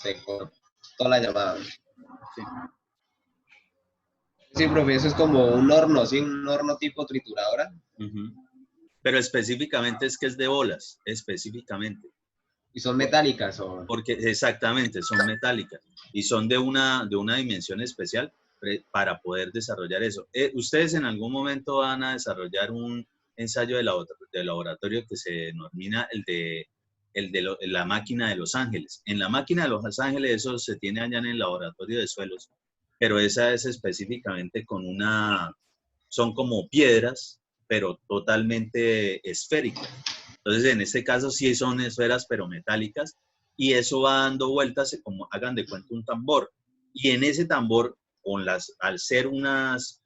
Se cortó la llamada. Sí. Sí, profe, eso es como un horno, ¿sí? Un horno tipo trituradora. Pero específicamente es que es de bolas, específicamente. ¿Y son metálicas o...? Porque exactamente, son metálicas y son de una dimensión especial para poder desarrollar eso. Ustedes en algún momento van a desarrollar un ensayo de laboratorio que se denomina la máquina de Los Ángeles. En la máquina de Los Ángeles eso se tiene allá en el laboratorio de suelos, pero esa es específicamente son como piedras, pero totalmente esféricas. Entonces, en este caso sí son esferas, pero metálicas, y eso va dando vueltas, como hagan de cuenta un tambor. Y en ese tambor, al ser unos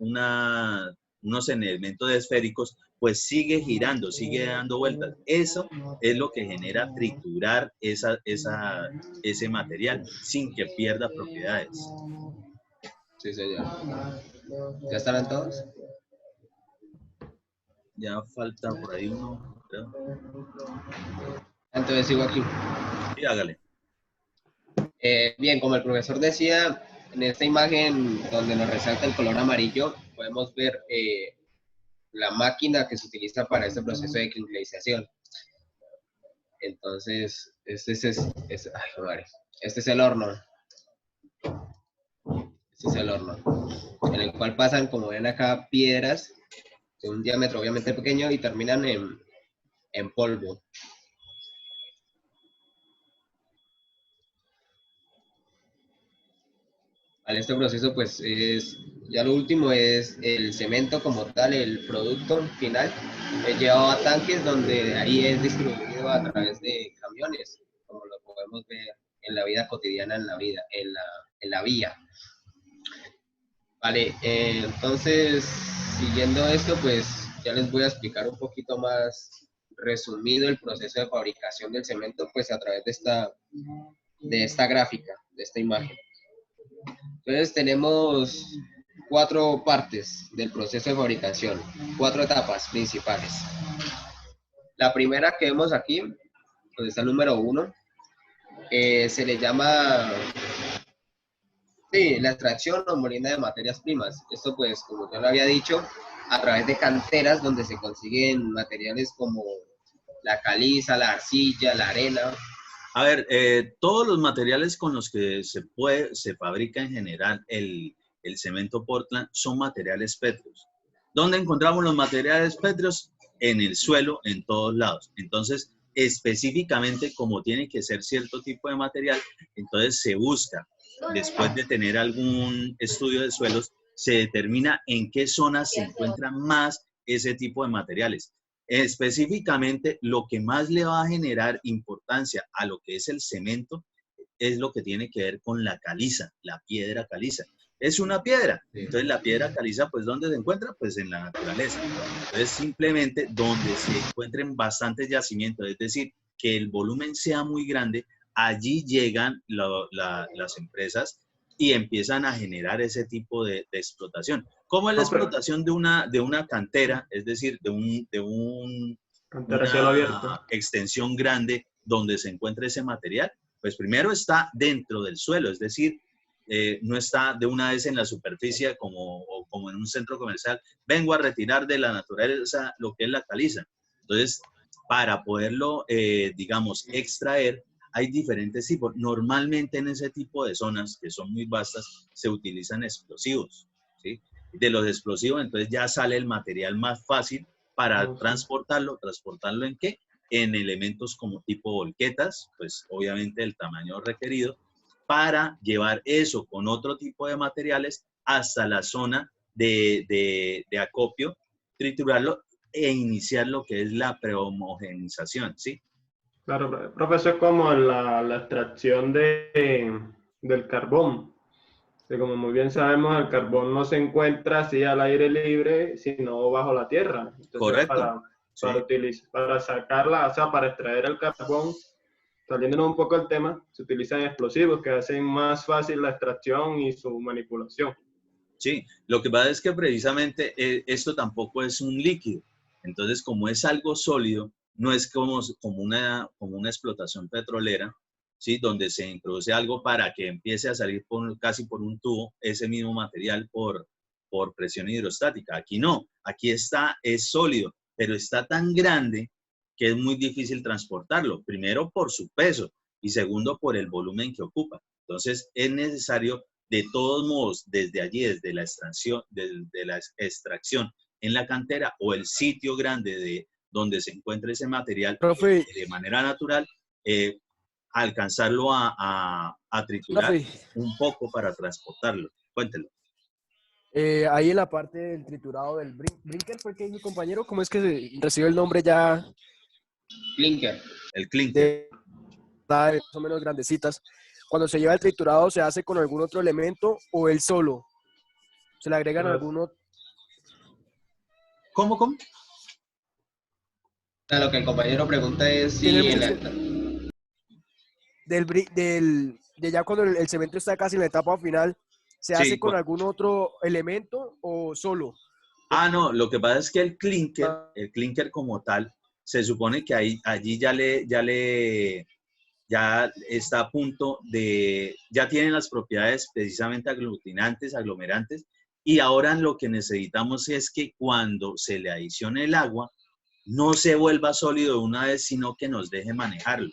elementos esféricos, pues sigue girando, sigue dando vueltas. Eso es lo que genera triturar ese material sin que pierda propiedades. Sí, señor. ¿Ya estarán todos? Ya falta por ahí uno, creo. Entonces sigo aquí. Sí, hágale. Bien, como el profesor decía, en esta imagen donde nos resalta el color amarillo, podemos ver la máquina que se utiliza para este proceso de cristalización. Entonces, este es el horno. Este es el horno, en el cual pasan, como ven acá, piedras de un diámetro obviamente pequeño y terminan en polvo. Vale, este proceso pues ya lo último es el cemento como tal, el producto final, es llevado a tanques donde ahí es distribuido a través de camiones, como lo podemos ver en la vida cotidiana, en la vía. Vale, entonces, siguiendo esto, pues ya les voy a explicar un poquito más resumido el proceso de fabricación del cemento, pues a través de esta gráfica, de esta imagen. Entonces donde 4 partes del proceso de fabricación, 4 etapas principales. La primera que vemos aquí, donde está el número 1, se le llama la extracción o molina de materias primas. Esto pues, como yo lo había dicho, a través de canteras donde se consiguen materiales como la caliza, la arcilla, la arena. A ver, todos los materiales con los que se fabrica en general el cemento Portland son materiales pétreos. ¿Dónde encontramos los materiales pétreos? En el suelo, en todos lados. Entonces, específicamente, como tiene que ser cierto tipo de material, entonces se busca, después de tener algún estudio de suelos, se determina en qué zonas se encuentran más ese tipo de materiales. Específicamente, lo que más le va a generar importancia a lo que es el cemento es lo que tiene que ver con la caliza, la piedra caliza. Es una piedra. Entonces, la piedra caliza, pues, ¿dónde se encuentra? Pues en la naturaleza. Entonces, simplemente donde se encuentren bastantes yacimientos, es decir, que el volumen sea muy grande, allí llegan las empresas y empiezan a generar ese tipo de explotación. ¿Cómo es la explotación de una cantera? Es decir, de Cantera cielo abierto. una extensión grande donde se encuentra ese material. Pues primero está dentro del suelo, es decir, no está de una vez en la superficie como en un centro comercial. Vengo a retirar de la naturaleza lo que es la caliza. Entonces, para poderlo, digamos, extraer, hay diferentes tipos. Normalmente en ese tipo de zonas, que son muy vastas, se utilizan explosivos, ¿sí? De los explosivos, entonces ya sale el material más fácil para transportarlo. ¿Transportarlo en qué? En elementos como tipo volquetas, pues obviamente el tamaño requerido, para llevar eso con otro tipo de materiales hasta la zona de acopio, triturarlo e iniciar lo que es la prehomogenización, ¿sí? Claro, profesor, es como la extracción del carbón. Que como muy bien sabemos, el carbón no se encuentra así al aire libre, sino bajo la tierra. Entonces, Correcto. para sacarla, o sea, para extraer el carbón, saliéndonos un poco del tema, se utilizan explosivos que hacen más fácil la extracción y su manipulación. Sí, lo que pasa es que precisamente esto tampoco es un líquido. Entonces, como es algo sólido, no es como una explotación petrolera, ¿sí? Donde se introduce algo para que empiece a salir casi por un tubo ese mismo material por presión hidrostática. Aquí no, aquí es sólido, pero está tan grande que es muy difícil transportarlo. Primero por su peso y segundo por el volumen que ocupa. Entonces es necesario, de todos modos, desde allí, desde la extracción en la cantera o el sitio grande de donde se encuentra ese material, Profe, de manera natural, alcanzarlo a triturar profe, un poco para transportarlo. Cuéntelo. ahí en la parte del triturado del brinker, fue que dijo mi compañero, ¿cómo es que recibe el nombre ya Clinker. El clinker. de más o menos grandecitas? Cuando se lleva el triturado, ¿se hace con algún otro elemento o él solo? ¿Se le agregan Pues, alguno? ¿Cómo? Lo que el compañero pregunta es Tiene si en la... de ya cuando el cemento está casi en la etapa final, ¿se hace Sí. con algún otro elemento o solo? No, lo que pasa es que el Ah, clinker como tal, se supone que allí ya está a punto ya tienen las propiedades precisamente aglutinantes, aglomerantes, y ahora lo que necesitamos es que cuando se le adicione el agua, no se vuelva sólido de una vez, sino que nos deje manejarlo.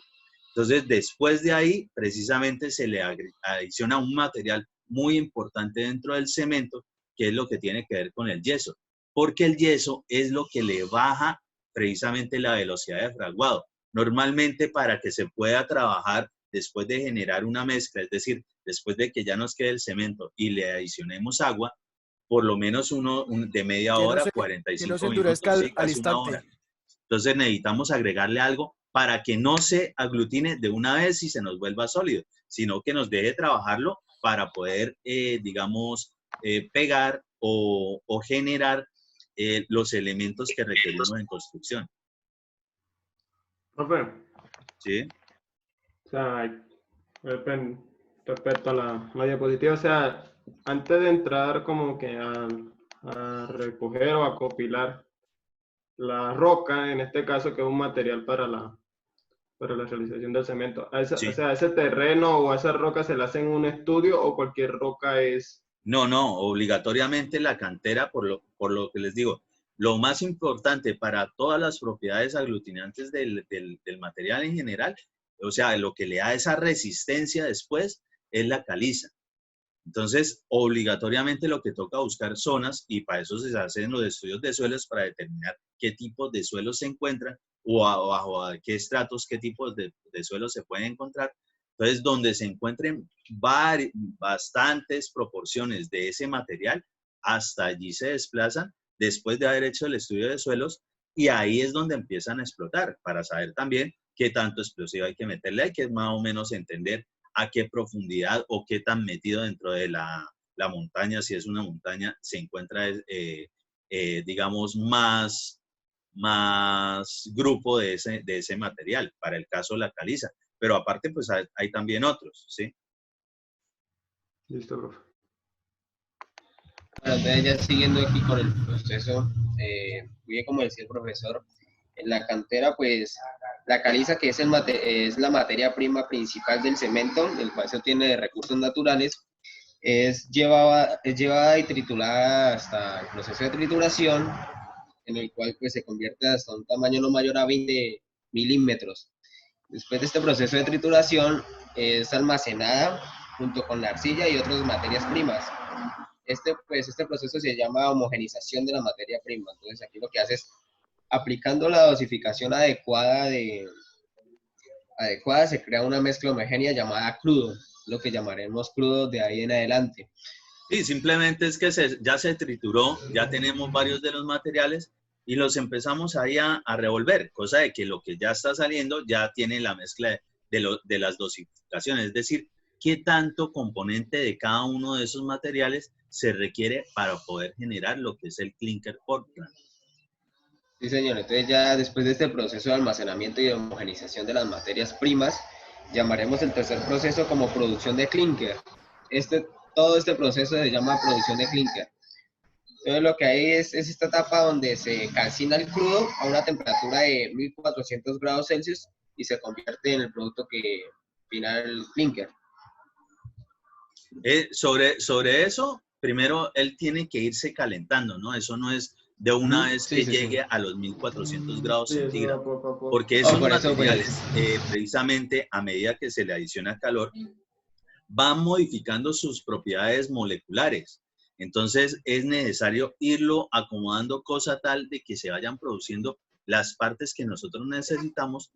Entonces, después de ahí, precisamente se le adiciona un material muy importante dentro del cemento, que es lo que tiene que ver con el yeso, porque el yeso es lo que le baja precisamente la velocidad de fraguado. Normalmente, para que se pueda trabajar después de generar una mezcla, es decir, después de que ya nos quede el cemento y le adicionemos agua, por lo menos de media que no hora, se, que no se 45 endurezca minutos, sí, al casi una instante. hora. Entonces necesitamos agregarle algo para que no se aglutine de una vez y se nos vuelva sólido, sino que nos deje trabajarlo para poder, digamos, pegar o generar los elementos que requerimos en construcción. profe, ¿Sí? o sea, respecto a la diapositiva, o sea, antes de entrar como que a recoger o a compilar la roca, en este caso que es un material para la realización del cemento, o Sí. sea, ese terreno o a esa roca se le hacen un estudio o cualquier roca es... No, obligatoriamente la cantera, por lo que les digo, lo más importante para todas las propiedades aglutinantes del material en general, o sea, lo que le da esa resistencia después es la caliza. Entonces, obligatoriamente lo que toca buscar zonas, y para eso se hacen los estudios de suelos para determinar qué tipos de suelos se encuentran o bajo qué estratos, qué tipos de suelos se pueden encontrar. Entonces, donde se encuentren bastantes proporciones de ese material, hasta allí se desplazan después de haber hecho el estudio de suelos, y ahí es donde empiezan a explotar para saber también qué tanto explosivo hay que meterle. Hay que más o menos entender a qué profundidad o qué tan metido dentro de la montaña, si es una montaña, se encuentra, digamos, más grupo de ese material, para el caso de la caliza. Pero aparte, pues hay también otros, ¿sí? Listo, profe. Bueno, entonces ya siguiendo aquí con el proceso, bien como decía el profesor, en la cantera pues la caliza, que es la materia prima principal del cemento, el cual se obtiene de recursos naturales, es llevada y triturada hasta el proceso de trituración, en el cual pues se convierte hasta un tamaño no mayor a 20 milímetros. Después de este proceso de trituración es almacenada junto con la arcilla y otras materias primas. Este proceso se llama homogenización de la materia prima. Entonces aquí lo que hace es, aplicando la dosificación adecuada, se crea una mezcla homogénea llamada crudo, lo que llamaremos crudo de ahí en adelante. Sí, simplemente es que ya se trituró, ya tenemos varios de los materiales y los empezamos ahí a revolver, cosa de que lo que ya está saliendo ya tiene la mezcla de las dosificaciones, es decir, qué tanto componente de cada uno de esos materiales se requiere para poder generar lo que es el clinker Portland. Sí, señor. Entonces ya después de este proceso de almacenamiento y de homogenización de las materias primas, llamaremos el tercer proceso como producción de clinker. Todo este proceso se llama producción de clinker. Entonces lo que hay es esta etapa donde se calcina el crudo a una temperatura de 1400 grados Celsius y se convierte en el producto final clinker. Sobre eso, primero él tiene que irse calentando, ¿no? Eso no es de una vez Sí, que sí, llegue sí. a los 1400 grados Sí, eso va centígrados, poco a poco. porque No, esos por eso, pues, materiales, precisamente a medida que se le adiciona calor, van modificando sus propiedades moleculares. Entonces es necesario irlo acomodando cosa tal de que se vayan produciendo las partes que nosotros necesitamos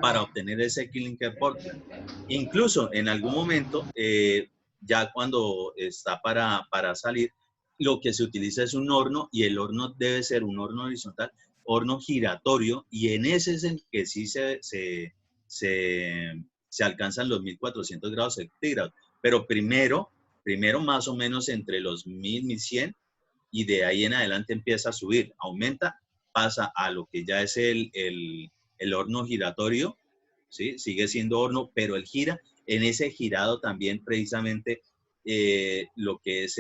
para obtener ese clinker Portland. Incluso en algún momento, ya cuando está para salir, lo que se utiliza es un horno, y el horno debe ser un horno horizontal, horno giratorio, y en ese es en que sí se alcanzan los 1400 grados centígrados. Pero primero más o menos entre los 1000, 1100, y de ahí en adelante empieza a subir, aumenta, pasa a lo que ya es el horno giratorio, ¿sí? Sigue siendo horno, pero él gira. En ese girado también precisamente lo que es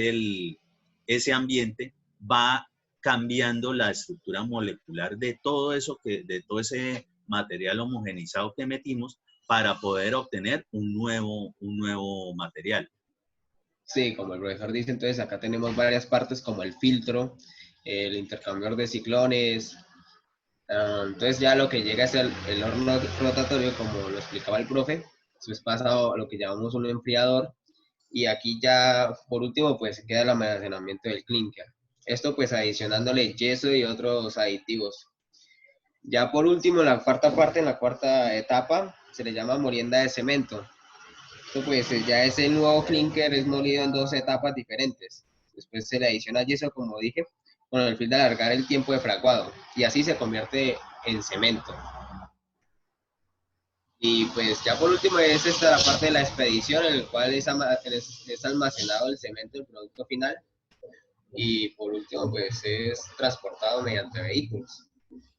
ese ambiente va cambiando la estructura molecular de todo eso, de todo ese material homogenizado que metimos, para poder obtener un nuevo material. Sí, como el profesor dice, entonces acá tenemos varias partes como el filtro, el intercambiador de ciclones. Entonces ya lo que llega es el horno rotatorio, como lo explicaba el profe. Después pasa a lo que llamamos un enfriador. Y aquí ya, por último, pues queda el almacenamiento del clinker. Esto pues adicionándole yeso y otros aditivos. Ya por último, la cuarta parte, en la cuarta etapa, se le llama molienda de cemento. Esto pues ya es el nuevo clinker, es molido en dos etapas diferentes. Después se le adiciona yeso, como dije, con el fin de alargar el tiempo de fraguado. Y así se convierte en cemento. Y pues ya por último es esta la parte de la expedición, en el cual es almacenado el cemento, el producto final. Y por último pues es transportado mediante vehículos.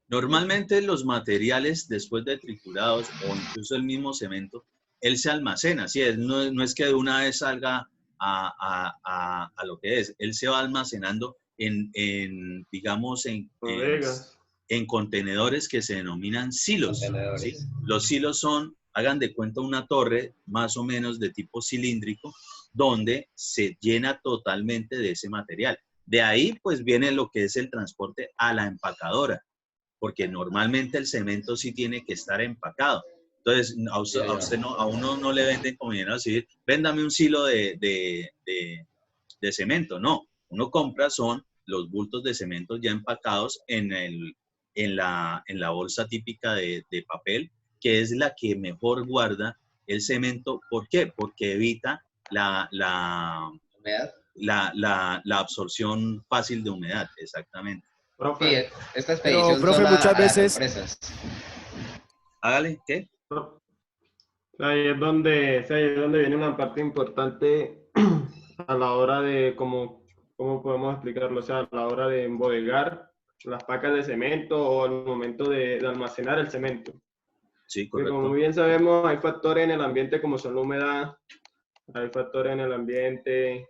Normalmente los materiales, después de triturados o incluso el mismo cemento, él se almacena, ¿sí? No es que de una vez salga a lo que es. Él se va almacenando digamos, Bodegas. en contenedores que se denominan silos, ¿sí? Contenedores. Los silos son, hagan de cuenta, una torre más o menos de tipo cilíndrico, donde se llena totalmente de ese material. De ahí pues viene lo que es el transporte a la empacadora, porque normalmente el cemento sí tiene que estar empacado. Entonces, a uno no le venden como dinero civil, véndame un silo de cemento. No, uno compra son los bultos de cemento ya empacados en la bolsa típica de papel, que es la que mejor guarda el cemento. ¿Por qué? Porque evita la absorción fácil de humedad, exactamente. Sí, Profe, esta Pero, expedición profe, son muchas a las veces, empresas. Hágale, ¿qué? ahí es donde viene una parte importante a la hora de, ¿cómo podemos explicarlo? O sea, a la hora de embodegar las pacas de cemento o al momento de almacenar el cemento. Sí, Porque como correcto. muy bien sabemos, hay factores en el ambiente como son la humedad, hay factores en el ambiente,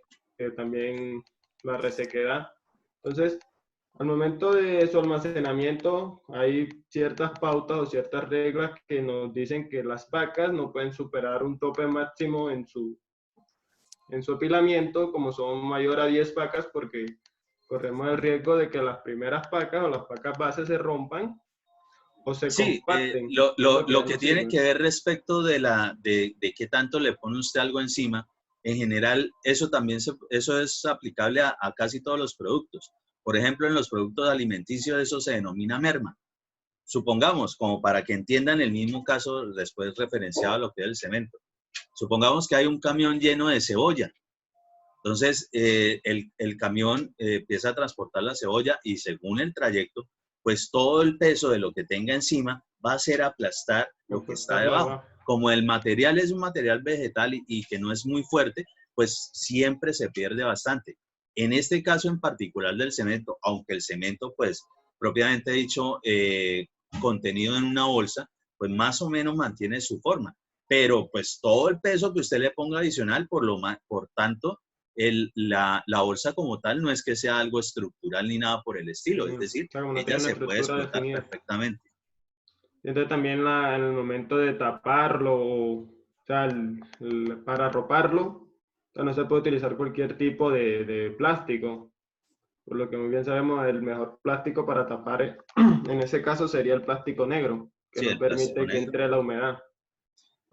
también la resequedad. Entonces, al momento de su almacenamiento, hay ciertas pautas o ciertas reglas que nos dicen que las pacas no pueden superar un tope máximo en su apilamiento, como son mayor a 10 pacas, porque corremos el riesgo de que las primeras pacas o las pacas bases se rompan o se Sí, compacten. Y eso lo ya que no tiene sirve. que ver respecto de qué tanto le pone usted algo encima, en general, eso también eso es aplicable a casi todos los productos. Por ejemplo, en los productos alimenticios eso se denomina merma. Supongamos, como para que entiendan el mismo caso después referenciado a lo que es el cemento. Supongamos que hay un camión lleno de cebolla. Entonces, el camión empieza a transportar la cebolla, y según el trayecto, pues todo el peso de lo que tenga encima va a ser aplastar lo que está Compactarlo debajo. abajo. Como el material es un material vegetal y que no es muy fuerte, pues siempre se pierde bastante. En este caso en particular del cemento, aunque el cemento, pues propiamente dicho, contenido en una bolsa, pues más o menos mantiene su forma. Pero pues todo el peso que usted le ponga adicional, por tanto, la bolsa como tal no es que sea algo estructural ni nada por el estilo, es O decir, sea, como no ella tiene una se puede estructura explotar definida. perfectamente. Entonces también en el momento de taparlo, o sea, para arroparlo, o sea, no se puede utilizar cualquier tipo de plástico. Por lo que muy bien sabemos, el mejor plástico para tapar, en ese caso, sería el plástico negro, que Sí, no el plástico permite que negro. entre la humedad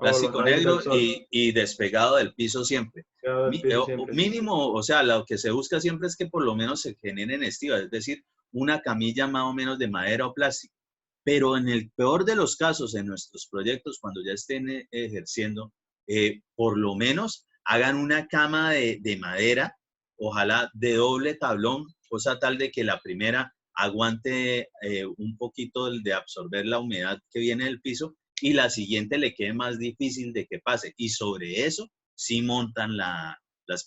o los Plástico rayos negro del sol. y despegado del piso siempre. Quedado del piso siempre, sí. Mínimo, o sea, lo que se busca siempre es que por lo menos se generen estivas, es decir, una camilla más o menos de madera o plástico. Pero en el peor de los casos, en nuestros proyectos, cuando ya estén ejerciendo, por lo menos hagan una cama de madera, ojalá de doble tablón, cosa tal de que la primera aguante un poquito de absorber la humedad que viene del piso y la siguiente le quede más difícil de que pase. Y sobre eso sí montan las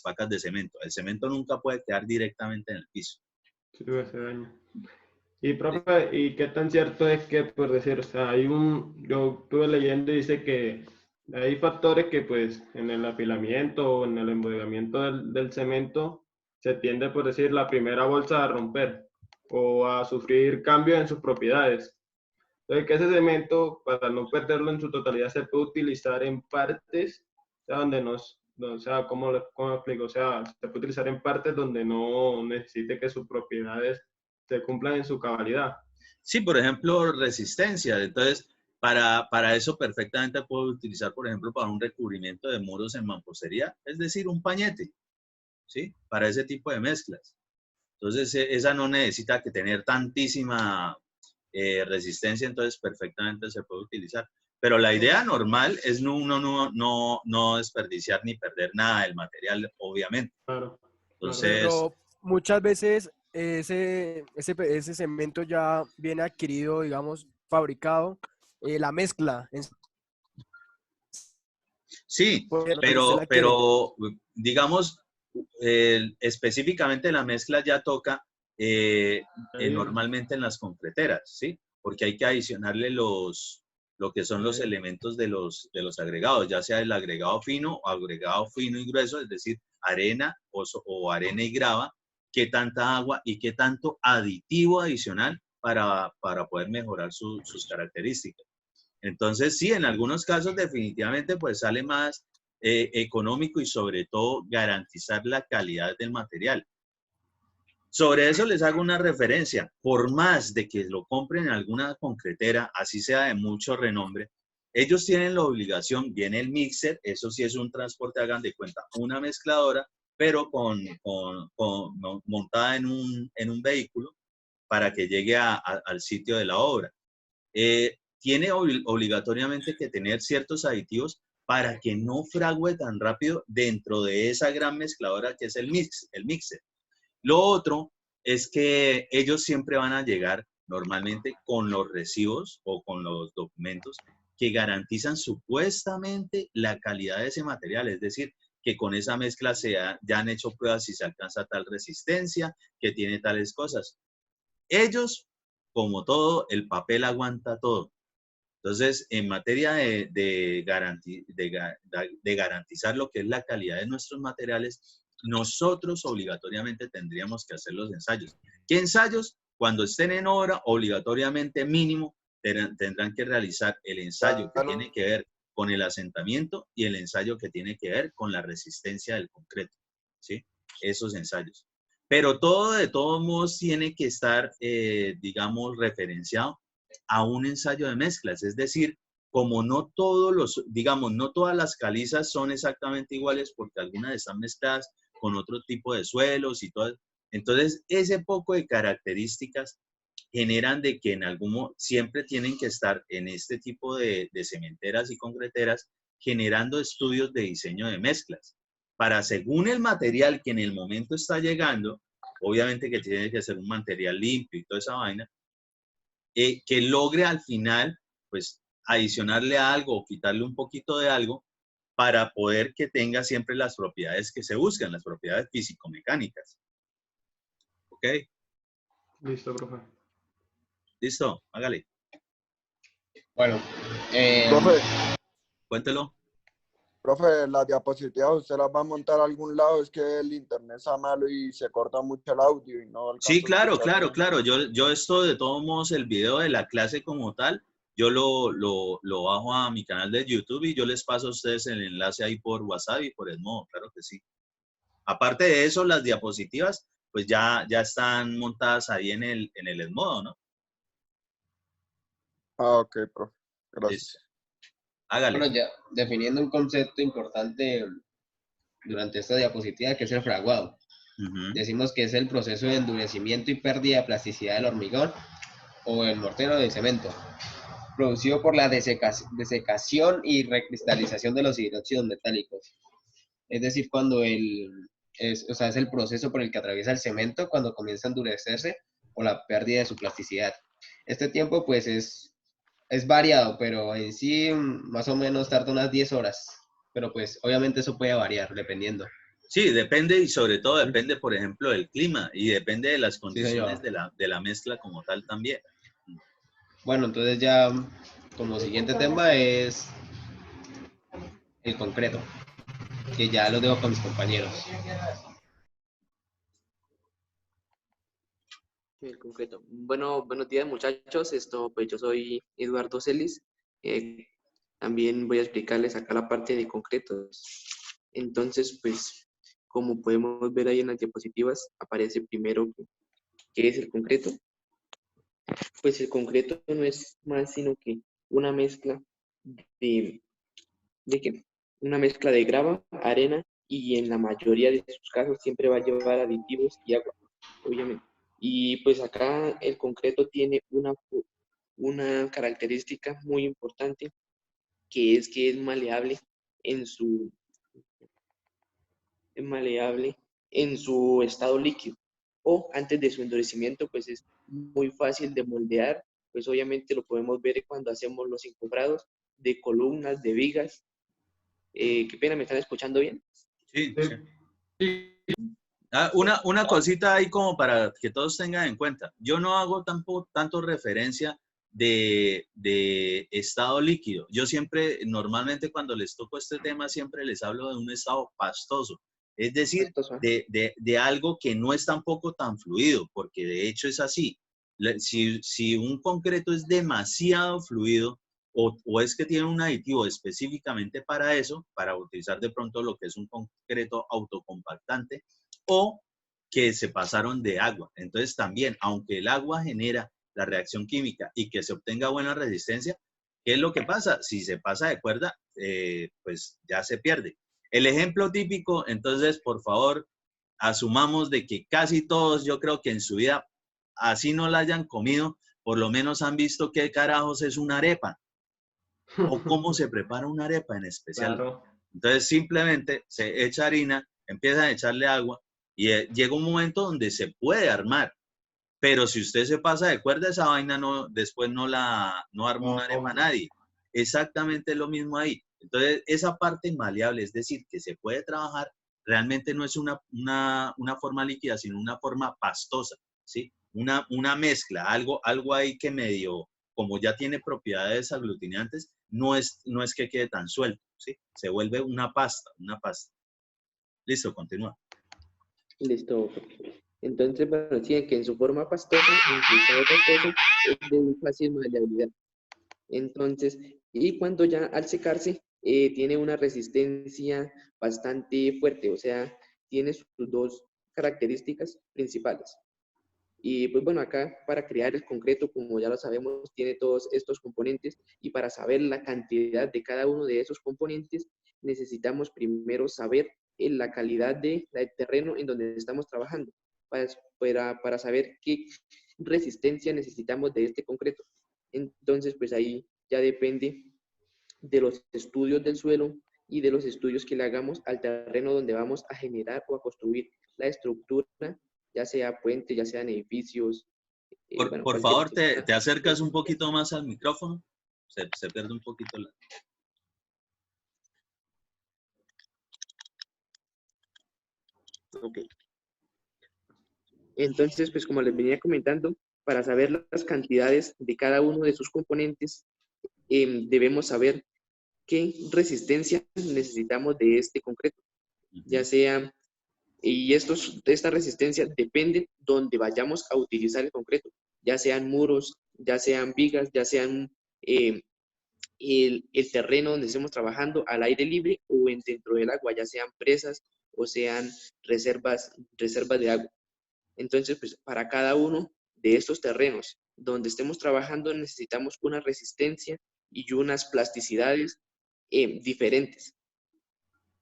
pacas de cemento. El cemento nunca puede quedar directamente en el piso. Sí, ese daño. Y profe, ¿y qué tan cierto es que, por decir, o sea, yo estuve leyendo y dice que hay factores que pues en el apilamiento o en el embodelamiento del cemento se tiende, por decir, la primera bolsa a romper o a sufrir cambios en sus propiedades? Entonces, que ese cemento, para no perderlo en su totalidad, se puede utilizar en partes, o sea, o sea, ¿cómo explico? O sea, se puede utilizar en partes donde no necesite que sus propiedades se cumplan en su cabalidad. Sí, por ejemplo, resistencia. Entonces, para eso perfectamente puedo utilizar, por ejemplo, para un recubrimiento de muros en mampostería, es decir, un pañete, ¿sí? Para ese tipo de mezclas. Entonces, esa no necesita que tener tantísima resistencia, entonces perfectamente se puede utilizar. Pero la idea normal es no desperdiciar ni perder nada del material, obviamente. Claro, claro. Entonces, Pero muchas veces ese cemento ya viene adquirido, digamos, fabricado, la mezcla, sí, usted la quiere. pero digamos, específicamente la mezcla ya toca Ahí, normalmente en las concreteras, ¿sí? Porque hay que adicionarle lo que son los elementos de los agregados, ya sea el agregado fino o agregado fino y grueso, es decir, arena o arena y grava, qué tanta agua y qué tanto aditivo adicional para poder mejorar sus características. Entonces, sí, en algunos casos definitivamente pues sale más económico y sobre todo garantizar la calidad del material. Sobre eso les hago una referencia. Por más de que lo compren en alguna concretera, así sea de mucho renombre, ellos tienen la obligación, viene el mixer, eso sí es un transporte, hagan de cuenta, una mezcladora, pero montada en un vehículo para que llegue al sitio de la obra. Tiene obligatoriamente que tener ciertos aditivos para que no fragüe tan rápido dentro de esa gran mezcladora que es el mixer. Lo otro es que ellos siempre van a llegar normalmente con los recibos o con los documentos que garantizan supuestamente la calidad de ese material, es decir, que con esa mezcla ya han hecho pruebas si se alcanza tal resistencia, que tiene tales cosas. Ellos, como todo, el papel aguanta todo. Entonces, en materia de garantizar lo que es la calidad de nuestros materiales, nosotros obligatoriamente tendríamos que hacer los ensayos. ¿Qué ensayos? Cuando estén en obra, obligatoriamente mínimo tendrán que realizar el ensayo que tiene que ver con el asentamiento y el ensayo que tiene que ver con la resistencia del concreto, ¿sí? Esos ensayos. Pero todo, de todos modos, tiene que estar, digamos, referenciado a un ensayo de mezclas, es decir, como no no todas las calizas son exactamente iguales porque algunas están mezcladas con otro tipo de suelos y todo. Entonces, ese poco de características generan de que siempre tienen que estar en este tipo de cementeras y concreteras generando estudios de diseño de mezclas para, según el material que en el momento está llegando, obviamente que tiene que ser un material limpio y toda esa vaina, que logre al final, pues, adicionarle algo o quitarle un poquito de algo para poder que tenga siempre las propiedades que se buscan, las propiedades físico-mecánicas. ¿Ok? listo, profe. ¿Listo? Hágale. Bueno, Profe, Cuéntelo. profe, las diapositivas usted las va a montar a algún lado, es que el internet está malo y se corta mucho el audio y no Sí, alcanzo a claro, escuchar claro, bien. claro. Yo esto de todos modos, el video de la clase como tal, yo lo bajo a mi canal de YouTube y yo les paso a ustedes el enlace ahí por WhatsApp y por Edmodo, claro que sí. Aparte de eso, las diapositivas, pues ya están montadas ahí en el Edmodo, ¿no? Ah, ok, profe. Listo. Gracias. Hágale. Bueno, ya definiendo un concepto importante durante esta diapositiva, que es el fraguado. Decimos que es el proceso de endurecimiento y pérdida de plasticidad del hormigón o el mortero del cemento, producido por la desecación y recristalización de los hidróxidos metálicos. Es decir, cuando o sea, es el proceso por el que atraviesa el cemento cuando comienza a endurecerse o la pérdida de su plasticidad. Este tiempo pues es variado, pero en sí más o menos tarda unas 10 horas. Pero pues obviamente eso puede variar dependiendo. Sí, depende y sobre todo depende, por ejemplo, del clima y depende de las Sí, condiciones señor. de la mezcla como tal también. Bueno, entonces ya como siguiente tema es el concreto, que ya lo dejo con mis compañeros. El concreto. Bueno, buenos días muchachos. Pues yo soy Eduardo Celis. También voy a explicarles acá la parte de concretos. Entonces, pues, como podemos ver ahí en las diapositivas, aparece primero qué es el concreto. Pues el concreto no es más sino que una mezcla ¿de qué? Una mezcla de grava, arena y en la mayoría de sus casos siempre va a llevar aditivos y agua, obviamente. Y pues acá el concreto tiene una característica muy importante que es maleable en su, es maleable en su estado líquido o antes de su endurecimiento pues es muy fácil de moldear, pues obviamente lo podemos ver cuando hacemos los encofrados de columnas, de vigas. Qué pena, ¿me están escuchando bien? Sí, sí. Ah, una cosita ahí como para que todos tengan en cuenta. Yo no hago tanto referencia de estado líquido. Yo siempre, normalmente cuando les toco este tema, siempre les hablo de un estado pastoso. Es decir, Pastoso, de algo que no es tampoco tan fluido, porque de hecho es así. Si un concreto es demasiado fluido, o es que tiene un aditivo específicamente para eso, para utilizar de pronto lo que es un concreto autocompactante, o que se pasaron de agua. Entonces también, aunque el agua genera la reacción química y que se obtenga buena resistencia, ¿qué es lo que pasa? Si se pasa de cuerda, pues ya se pierde. El ejemplo típico, entonces, por favor, asumamos de que casi todos, yo creo que en su vida, así no la hayan comido, por lo menos han visto qué carajos es una arepa o cómo se prepara una arepa en especial. Claro. Entonces simplemente se echa harina, empiezan a echarle agua y llega un momento donde se puede armar. Pero si usted se pasa de cuerda, esa vaina después no arma una arepa a nadie. Exactamente lo mismo ahí. Entonces, esa parte maleable, es decir, que se puede trabajar, realmente no es una forma líquida, sino una forma pastosa, ¿sí? Una mezcla, algo ahí que medio, como ya tiene propiedades aglutinantes, no es que quede tan suelto, ¿sí? Se vuelve una pasta. Listo, continúa. Listo. Entonces, bueno, sí, que en su forma pastosa, incluso pastoso, es de fácil maleabilidad. Entonces, y cuando ya al secarse, tiene una resistencia bastante fuerte, o sea, tiene sus dos características principales. Y pues bueno, acá para crear el concreto, como ya lo sabemos, tiene todos estos componentes y para saber la cantidad de cada uno de esos componentes, necesitamos primero saber la calidad del terreno en donde estamos trabajando para saber qué resistencia necesitamos de este concreto. Entonces, pues ahí ya depende de los estudios del suelo y de los estudios que le hagamos al terreno donde vamos a generar o a construir la estructura, ya sea puente, ya sean edificios. Bueno, Por cualquier favor, estructura. te acercas un poquito más al micrófono. Se pierde un poquito la... Ok. Entonces, pues como les venía comentando, para saber las cantidades de cada uno de sus componentes, debemos saber qué resistencia necesitamos de este concreto, ya sea, y esta resistencia depende donde vayamos a utilizar el concreto, ya sean muros, ya sean vigas, ya sean eh, el terreno donde estemos trabajando al aire libre o dentro del agua, ya sean presas o sean reservas de agua. Entonces, pues para cada uno de estos terrenos donde estemos trabajando necesitamos una resistencia y unas plasticidades diferentes.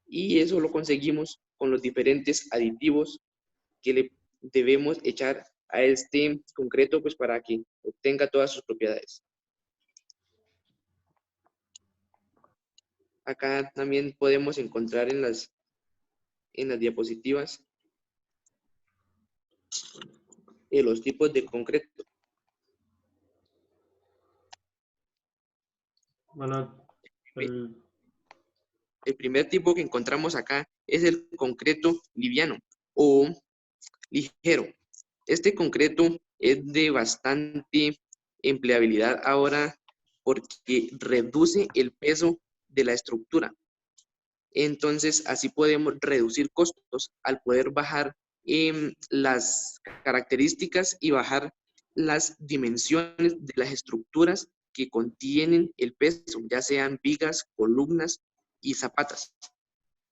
Y eso lo conseguimos con los diferentes aditivos que le debemos echar a este concreto, pues para que obtenga todas sus propiedades. Acá también podemos encontrar en las diapositivas los tipos de concreto. Bueno, El primer tipo que encontramos acá es el concreto liviano o ligero. Este concreto es de bastante empleabilidad ahora porque reduce el peso de la estructura. Entonces, así podemos reducir costos al poder bajar las características y bajar las dimensiones de las estructuras que contienen el peso, ya sean vigas, columnas y zapatas.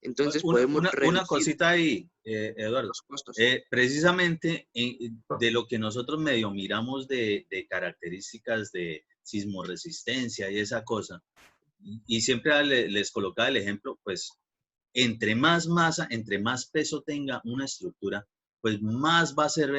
Entonces, podemos Una reducir cosita ahí, Eduardo. los costos. Precisamente de lo que nosotros medio miramos de características de sismoresistencia y esa cosa, y siempre les colocaba el ejemplo, pues entre más masa, entre más peso tenga una estructura, pues más va a ser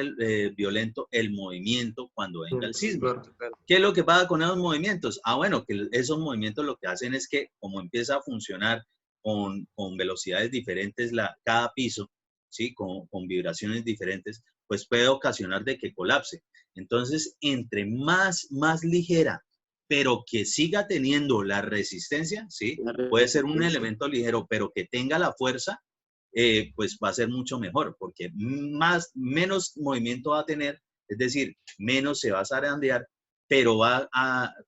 violento el movimiento cuando venga el sismo. claro. ¿Qué es lo que pasa con esos movimientos? Bueno, que esos movimientos lo que hacen es que como empieza a funcionar con velocidades diferentes cada piso, ¿sí? Con vibraciones diferentes, pues puede ocasionar de que colapse. Entonces, entre más ligera, pero que siga teniendo la resistencia, ¿sí? Puede ser un elemento ligero, pero que tenga la fuerza, pues va a ser mucho mejor, porque menos movimiento va a tener, es decir, menos se va a zarandear, pero va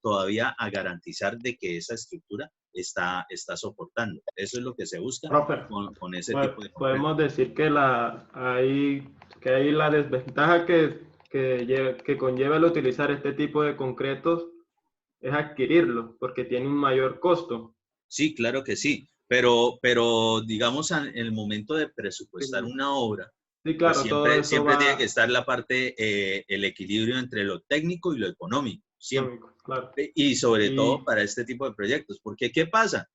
todavía a garantizar de que esa estructura está soportando. Eso es lo que se busca con ese tipo de... Podemos decir que hay la desventaja que conlleva el utilizar este tipo de concretos es adquirirlo, porque tiene un mayor costo. Sí, claro que sí, pero digamos en el momento de presupuestar una obra, sí, claro, pues todo eso siempre tiene que estar la parte, el equilibrio entre lo técnico y lo económico, siempre. Claro. Y sobre todo para este tipo de proyectos, porque ¿qué pasa?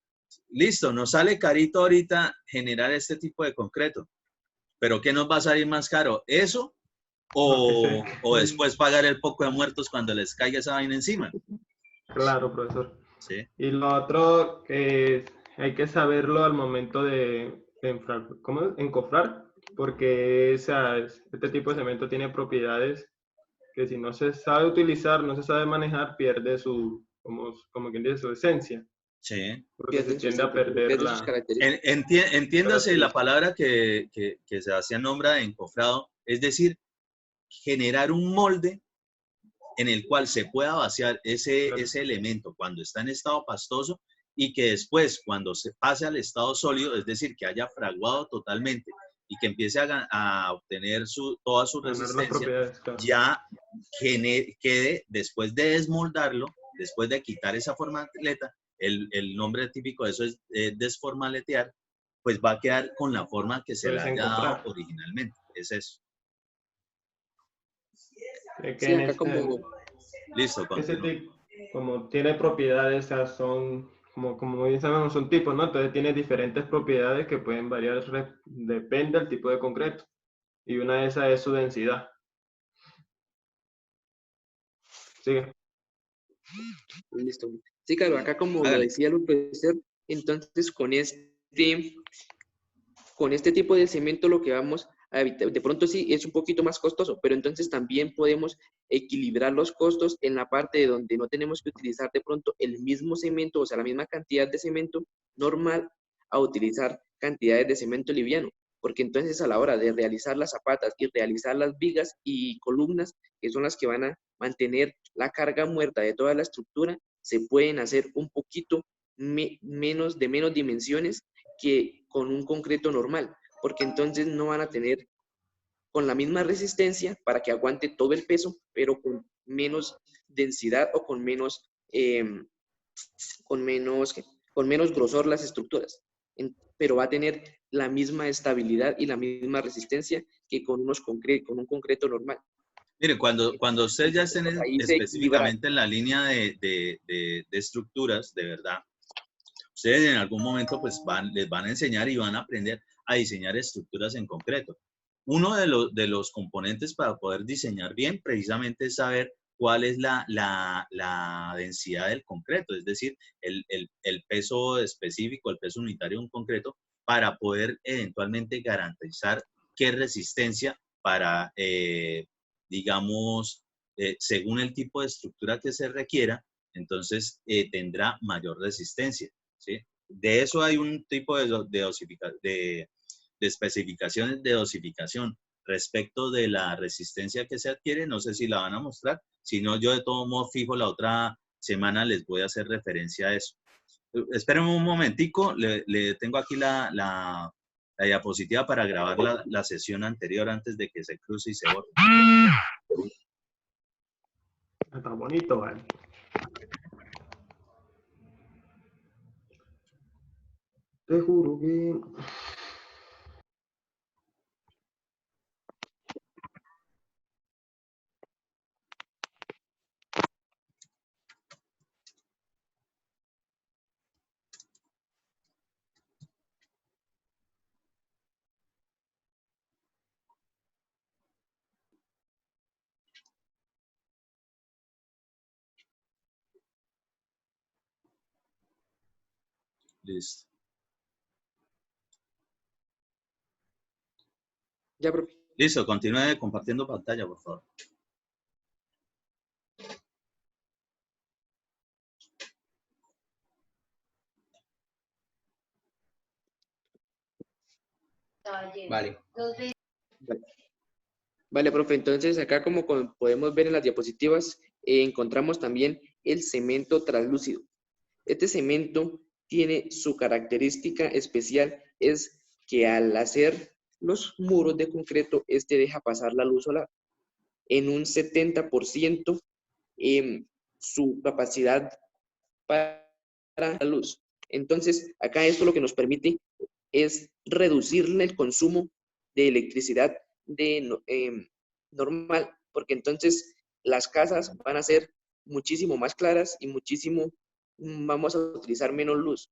Listo, nos sale carito ahorita generar este tipo de concreto, pero ¿qué nos va a salir más caro? ¿Eso o después pagar el poco de muertos cuando les caiga esa vaina encima? Claro, profesor. Sí. Y lo otro que hay que saberlo al momento de encofrar, porque este tipo de cemento tiene propiedades que si no se sabe utilizar, no se sabe manejar, pierde como quien dice, su esencia. Sí. Porque se tiende a perder Entiéndase la palabra que Sebastián nombra encofrado, es decir, generar un molde en el cual se pueda vaciar ese elemento cuando está en estado pastoso y que después, cuando se pase al estado sólido, es decir, que haya fraguado totalmente y que empiece a obtener toda su resistencia, ya quede, después de desmoldarlo, después de quitar esa formaleta, el nombre típico de eso es desformaletear, pues va a quedar con la forma que se le haya dado originalmente. Es eso. Sí, acá Listo, como tiene propiedades, son, como bien sabemos, son tipos, ¿no? Entonces tiene diferentes propiedades que pueden variar, depende del tipo de concreto. Y una de esas es su densidad. Sigue. Listo. Sí, claro, acá como lo decía el profesor, entonces con este tipo de cemento lo que vamos a evitar, de pronto sí es un poquito más costoso, pero entonces también podemos equilibrar los costos en la parte de donde no tenemos que utilizar de pronto el mismo cemento, o sea, la misma cantidad de cemento normal a utilizar cantidades de cemento liviano, porque entonces a la hora de realizar las zapatas y realizar las vigas y columnas, que son las que van a mantener la carga muerta de toda la estructura, se pueden hacer un poquito menos dimensiones que con un concreto normal, porque entonces no van a tener con la misma resistencia para que aguante todo el peso, pero con menos densidad o con menos em, con menos grosor las estructuras, pero va a tener la misma estabilidad y la misma resistencia que con un concreto normal. Mire, cuando ustedes ya estén Ahí se equilibra. específicamente en la línea de estructuras, de verdad, ustedes en algún momento pues les van a enseñar y van a aprender a diseñar estructuras en concreto. Uno de los componentes para poder diseñar bien precisamente es saber cuál es la densidad del concreto, es decir, el peso específico, el peso unitario de un concreto, para poder eventualmente garantizar qué resistencia para, digamos, según el tipo de estructura que se requiera, entonces tendrá mayor resistencia, ¿sí? De eso hay un tipo de especificaciones de dosificación respecto de la resistencia que se adquiere. No sé si la van a mostrar, si no, yo de todo modo fijo la otra semana les voy a hacer referencia a eso. Espérenme un momentico, le tengo aquí la diapositiva para grabar la sesión anterior antes de que se cruce y se borre. Está bonito, ¿vale? Te juro que... Listo. Ya, profe. Listo, continúe compartiendo pantalla, por favor. Vale. Vale, profe. Entonces, acá como podemos ver en las diapositivas, encontramos también el cemento translúcido. Este cemento tiene su característica especial, es que al hacer los muros de concreto, este deja pasar la luz solar. En un 70% su capacidad para la luz. Entonces, acá esto lo que nos permite es reducir el consumo de electricidad normal, porque entonces las casas van a ser muchísimo más claras y vamos a utilizar menos luz.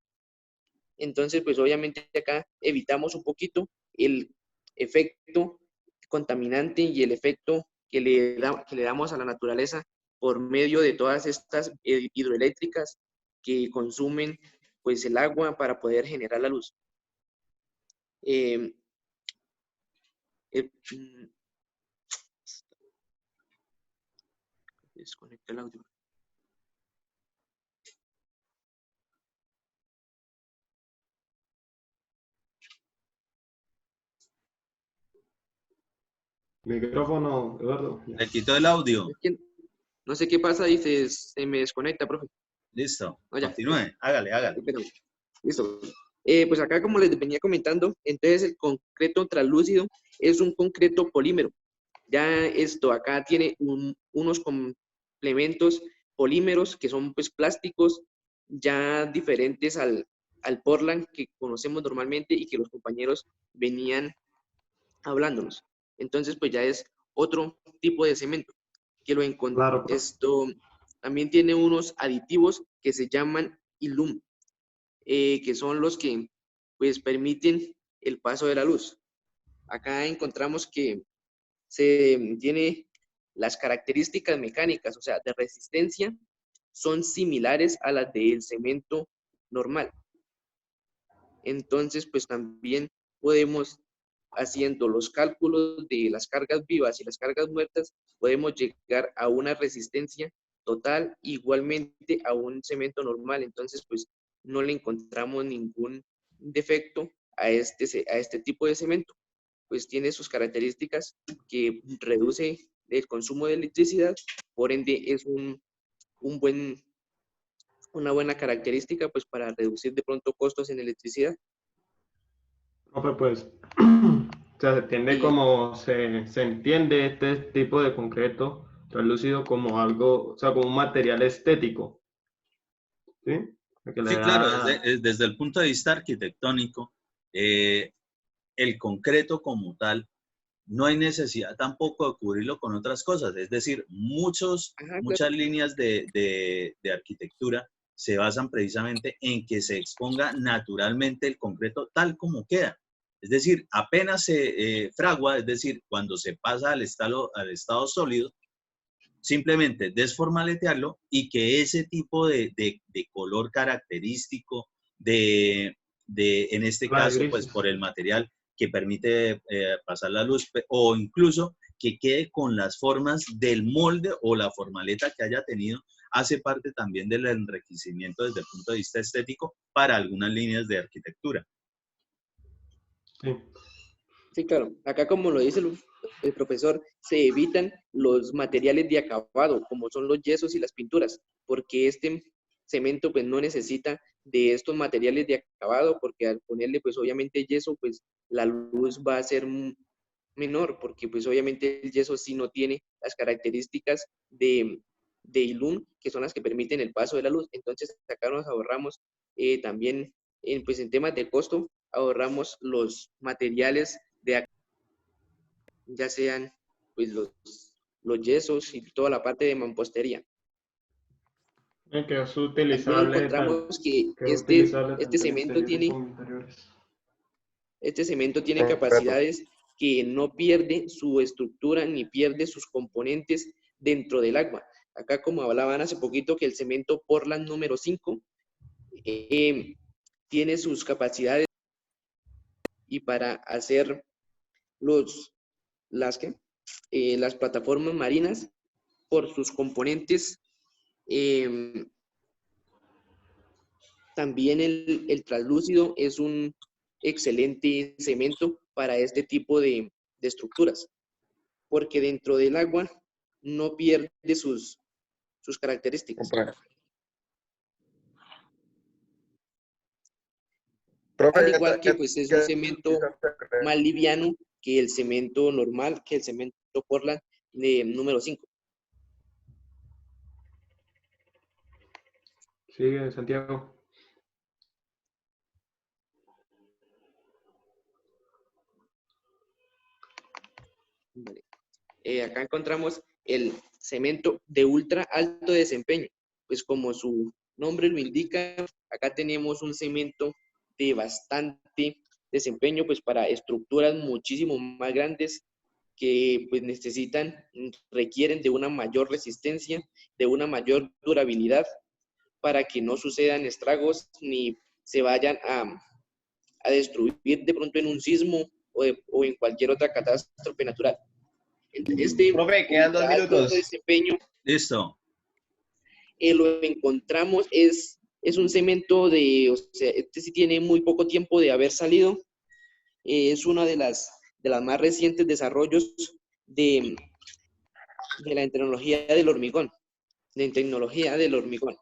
Entonces, pues obviamente acá evitamos un poquito el efecto contaminante y el efecto que le damos a la naturaleza por medio de todas estas hidroeléctricas que consumen pues el agua para poder generar la luz. Desconecta el audio. Micrófono, Eduardo. Le quito el audio. No sé qué pasa y se me desconecta, profe. Listo. No, ya. Continúe. Hágale. Listo. Pues acá, como les venía comentando, entonces el concreto translúcido es un concreto polímero. Ya esto acá tiene unos complementos polímeros que son pues plásticos ya diferentes al Portland que conocemos normalmente y que los compañeros venían hablándonos. Entonces pues ya es otro tipo de cemento que lo encontré. Claro, profe. Esto también tiene unos aditivos que se llaman ILUM, que son los que pues permiten el paso de la luz. Acá encontramos que tiene las características mecánicas, o sea, de resistencia, son similares a las del cemento normal. Entonces, pues también podemos, haciendo los cálculos de las cargas vivas y las cargas muertas, podemos llegar a una resistencia total igualmente a un cemento normal. Entonces, pues no le encontramos ningún defecto a este tipo de cemento. Pues tiene sus características que reduce el consumo de electricidad, por ende es una buena característica pues para reducir de pronto costos en electricidad. Profe, pues, o sea, se entiende este tipo de concreto translúcido como algo, o sea, como un material estético, ¿sí? Que le Sí, claro, da- desde el punto de vista arquitectónico, el concreto como tal, no hay necesidad tampoco de cubrirlo con otras cosas. Es decir, Ajá, muchas claro. líneas de arquitectura se basan precisamente en que se exponga naturalmente el concreto tal como queda. Es decir, apenas se fragua, es decir, cuando se pasa al estado sólido, simplemente desformaletearlo y que ese tipo de color característico, en este la de caso, pues grises. por el material que permite pasar la luz, o incluso que quede con las formas del molde o la formaleta que haya tenido, hace parte también del enriquecimiento desde el punto de vista estético para algunas líneas de arquitectura. Sí. Sí, claro. Acá, como lo dice el profesor, se evitan los materiales de acabado, como son los yesos y las pinturas, porque este cemento pues no necesita de estos materiales de acabado, porque al ponerle pues obviamente yeso, pues la luz va a ser menor, porque pues obviamente el yeso sí no tiene las características de ILUM, que son las que permiten el paso de la luz. Entonces acá nos ahorramos también, pues en temas de costo, ahorramos los materiales ya sean pues los yesos y toda la parte de mampostería. Que es También utilizable, encontramos que que es utilizable tanto en cemento exteriores tiene, como interiores. este cemento tiene Correcto. capacidades que no pierde su estructura ni pierde sus componentes dentro del agua. Acá, como hablaban hace poquito, que el cemento Portland número 5 tiene sus capacidades y para hacer los, las, ¿qué? Las plataformas marinas por sus componentes. También el translúcido es un excelente cemento para este tipo de estructuras, porque dentro del agua no pierde sus características. Comprendo. Al Profe, igual que ¿qué, pues es un qué cemento utiliza usted, cree? más liviano que el cemento normal, que el cemento Portland de número 5. Sigue, Santiago. Vale. Acá encontramos el cemento de ultra alto desempeño. Pues como su nombre lo indica, acá tenemos un cemento de bastante desempeño, pues para estructuras muchísimo más grandes que pues requieren de una mayor resistencia, de una mayor durabilidad, para que no sucedan estragos ni se vayan a destruir de pronto en un sismo o en cualquier otra catástrofe natural. Este Profe, quedan ultra 2 minutos. alto desempeño Listo. lo encontramos, es un cemento o sea, este sí tiene muy poco tiempo de haber salido, es una de las más recientes desarrollos de, de la tecnología del hormigón, de tecnología del hormigón.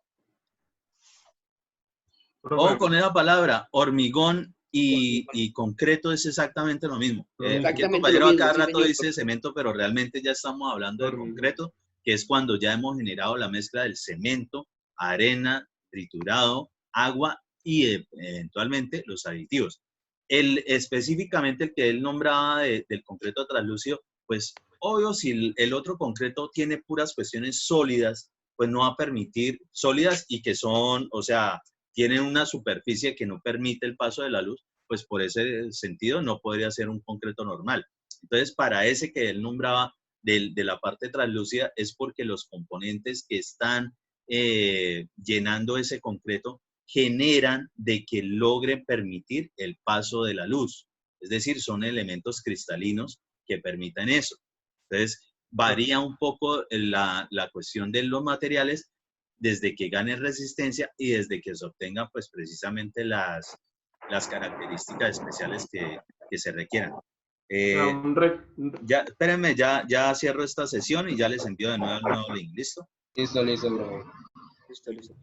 O Profe, con esa palabra, hormigón Hormigón. y concreto es exactamente lo mismo. Lo mismo. Aquí el Exactamente lo compañero a mismo, cada sí, rato señor. dice cemento, pero realmente ya estamos hablando de hormigón. concreto, que es cuando ya hemos generado la mezcla del cemento, arena, triturado, agua y eventualmente los aditivos. Específicamente el que él nombraba del concreto translúcido, pues obvio, si el otro concreto tiene puras cuestiones sólidas, pues no va a permitir sólidas y que son, o sea, tienen una superficie que no permite el paso de la luz, pues por ese sentido no podría ser un concreto normal. Entonces, para ese que él nombraba de la parte translúcida es porque los componentes que están llenando ese concreto generan de que logren permitir el paso de la luz. Es decir, son elementos cristalinos que permiten eso. Entonces, varía un poco la cuestión de los materiales desde que gane resistencia y desde que se obtengan pues precisamente las características especiales que se requieran. Ya, espérenme, ya cierro esta sesión y ya les envío de nuevo el nuevo link. ¿Listo? Listo, listo, profe. Listo, listo.